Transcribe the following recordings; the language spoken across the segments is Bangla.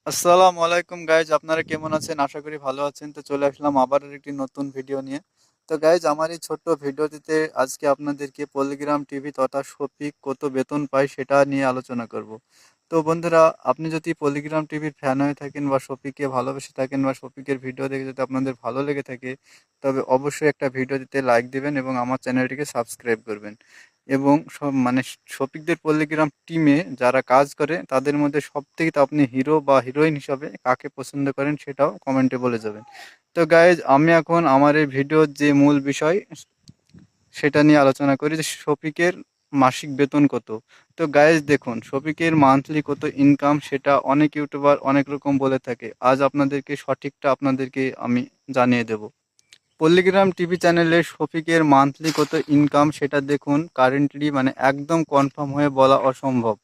আসসালামু আলাইকুম গাইজ, আপনারা কেমন আছেন? আশা করি ভালো আছেন। তো চলে আসলাম আবার একটি নতুন ভিডিও নিয়ে। তো গাইজ, আমার এই ছোট্ট ভিডিওটিতে আজকে আপনাদেরকে পল্লিগ্রাম টিভি তথা শফিক কত বেতন পায় সেটা নিয়ে আলোচনা করব। তো বন্ধুরা, আপনি যদি পল্লিগ্রাম টিভির ফ্যান হয়ে থাকেন বা শফিককে ভালোবেসে থাকেন বা শফিকের ভিডিও দেখে যদি আপনাদের ভালো লেগে থাকে, তবে অবশ্যই একটা ভিডিও দিতে লাইক দিবেন এবং আমার চ্যানেলটিকে সাবস্ক্রাইব করবেন। এবং সব মানে শফিকদের পল্লিগ্রাম টিমে যারা কাজ করে তাদের মধ্যে সবথেকে তো আপনি হিরো বা হিরোইন হিসাবে কাকে পছন্দ করেন সেটাও কমেন্টে বলে যাবেন। তো গাইজ, আমি এখন আমার এই ভিডিওর যে মূল বিষয় সেটা নিয়ে আলোচনা করি যে শফিকের মাসিক বেতন কত। তো গাইজ দেখুন, শফিকের মান্থলি কত ইনকাম সেটা অনেক ইউটিউবার অনেক রকম বলে থাকে। আজ আপনাদেরকে সঠিকটা আপনাদেরকে আমি জানিয়ে দেব। পল্লিগ্রাম টিভি চ্যানেলে শফিকের মান্থলি কত ইনকাম সেটা দেখুন, কারেন্টলি মানে একদম কনফার্ম হয়ে বলা অসম্ভব।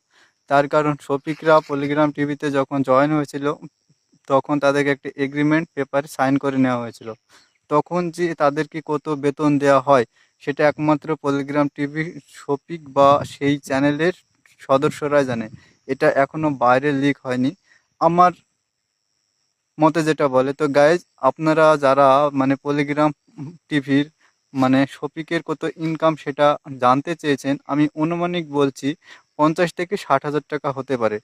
তার কারণ শফিকরা পল্লিগ্রাম টিভিতে যখন জয়েন হয়েছিল তখন তাদেরকে একটা এগ্রিমেন্ট পেপারে সাইন করে নেওয়া হয়েছিল। তখন যে তাদেরকে কত বেতন দেওয়া হয় সেটা একমাত্র পল্লিগ্রাম টিভি, শফিক বা সেই চ্যানেলের সদস্যরাই জানে। এটা এখনো বাইরে লিক হয়নি আমার মতে যেটা বলে। তো গাইজ, আপনারা যারা মানে পলিগ্রাম টিভির মানে শফিকের কত ইনকাম সেটা জানতে চেয়েছেন, আমি অনুমানিক বলছি 50 থেকে 60 হাজার টাকা হতে পারে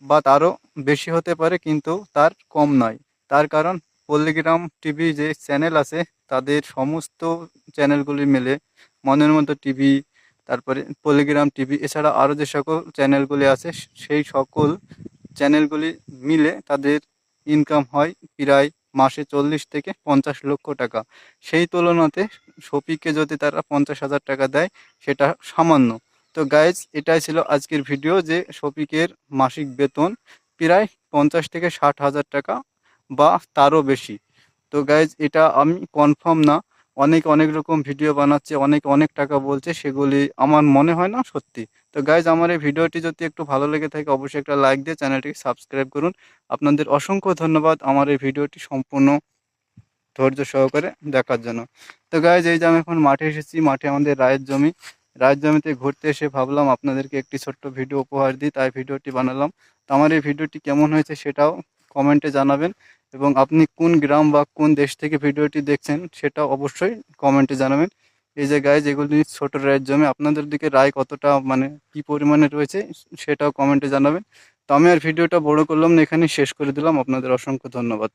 বা তারও বেশি হতে পারে, কিন্তু তার কম নয়। তার কারণ পল্লিগ্রাম টিভি যে চ্যানেল আছে তাদের সমস্ত চ্যানেলগুলি মিলে মনের মতো টিভি, তারপরে পল্লিগ্রাম টিভি এছাড়া আরও যে সকল চ্যানেলগুলি আছে সেই সকল চ্যানেলগুলি মিলে তাদের ইনকাম হয় প্রায় মাসে 40 থেকে 50 লক্ষ টাকা। সেই তুলনাতে শফিককে যদি তারা 50 হাজার টাকা দেয় সেটা সামান্য। তো গাইজ, এটাই ছিল আজকের ভিডিও যে শফিকের মাসিক বেতন প্রায় 50 থেকে 60 হাজার টাকা বা তারও বেশি। তো গাইজ, এটা আমি কনফার্ম না, অনেক অনেক রকম ভিডিও বানাচ্ছে, অনেক অনেক টাকা বলছে, সেগুলি আমার মনে হয় না সত্যি। তো গাইজ, আমার এই ভিডিওটি যদি একটু ভালো লেগে থাকে অবশ্যই একটা লাইক দিয়ে চ্যানেলটিকে সাবস্ক্রাইব করুন। আপনাদের অসংখ্য ধন্যবাদ আমার এই ভিডিওটি সম্পূর্ণ ধৈর্য সহকারে দেখার জন্য। তো গাইজ, এই যে আমি এখন মাঠে এসেছি, মাঠে আমাদের রায়ের জমি। রায়ের জমিতে ঘুরতে এসে ভাবলাম আপনাদেরকে একটি ছোট্ট ভিডিও উপহার দিই, তাই ভিডিওটি বানালাম। তো আমার এই ভিডিওটি কেমন হয়েছে সেটাও কমেন্টে জানাবেন এবং আপনি কোন গ্রাম বা কোন দেশ থেকে ভিডিওটি দেখছেন সেটাও অবশ্যই কমেন্টে জানাবেন। এই যে গাইজ, এগুলি ছোট রায়ের জমি, আপনাদের দিকে রায় কতটা মানে কি পরিমাণে রয়েছে সেটাও কমেন্টে জানাবেন। তো আমি আর ভিডিওটা বড় করলাম না, এখানে শেষ করে দিলাম। আপনাদের অসংখ্য ধন্যবাদ।